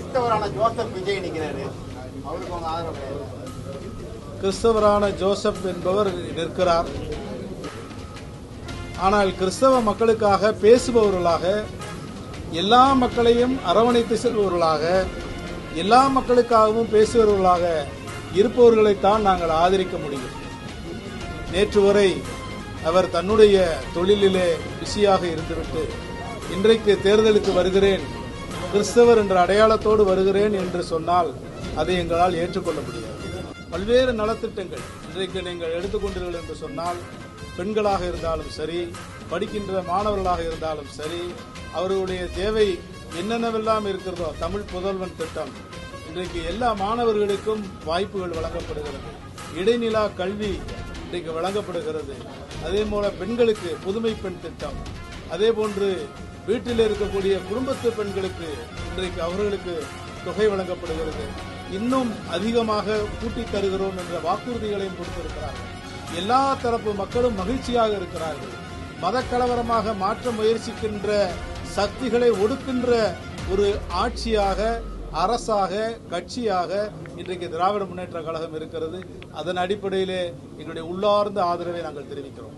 கிறிஸ்தவரான Joseph Vijay நிற்கிறாரு, அவருக்கு உங்க ஆதரவு கிடையாது? கிறிஸ்தவரான ஜோசப் என்பவர் நிற்கிறார். ஆனால் கிறிஸ்தவ மக்களுக்காக பேசுபவர்களாக, எல்லா மக்களையும் அரவணைத்து செல்பவர்களாக, எல்லா மக்களுக்காகவும் பேசுபவர்களாக இருப்பவர்களைத்தான் நாங்கள் ஆதரிக்க முடியும். நேற்று வரை அவர் தன்னுடைய தொழிலிலே பிஸியாக இருந்துவிட்டு இன்றைக்கு தேர்தலுக்கு வருகிறேன், கிறிஸ்தவர் என்ற அடையாளத்தோடு வருகிறேன் என்று சொன்னால் அதை எங்களால் ஏற்றுக்கொள்ள முடியாது. பல்வேறு நலத்திட்டங்கள் இன்றைக்கு நீங்கள் எடுத்துக்கொண்டீர்கள் என்று சொன்னால், பெண்களாக இருந்தாலும் சரி, படிக்கின்ற மாணவர்களாக இருந்தாலும் சரி, அவர்களுடைய தேவை என்னென்னவெல்லாம் இருக்கிறதோ, தமிழ் புதல்வன் திட்டம், இன்றைக்கு எல்லா மாணவர்களுக்கும் வாய்ப்புகள் வழங்கப்படுகிறது. இடைநிலா கல்வி இன்றைக்கு வழங்கப்படுகிறது. அதே போல பெண்களுக்கு புதுமை பெண் திட்டம், அதே போன்று வீட்டில் இருக்கக்கூடிய குடும்பத்து பெண்களுக்கு இன்றைக்கு அவர்களுக்கு தொகை வழங்கப்படுகிறது. இன்னும் அதிகமாக கூட்டி தருகிறோம் என்ற வாக்குறுதிகளையும் கொடுத்திருக்கிறார்கள். எல்லா தரப்பு மக்களும் மகிழ்ச்சியாக இருக்கிறார்கள். மத கலவரமாக மாற்ற முயற்சிக்கின்ற சக்திகளை ஒடுக்கின்ற ஒரு ஆட்சியாக, அரசாக, கட்சியாக இன்றைக்கு திராவிட முன்னேற்ற கழகம் இருக்கிறது. அதன் அடிப்படையிலே எங்களுடைய உள்ளார்ந்த ஆதரவை நாங்கள் தெரிவிக்கிறோம்.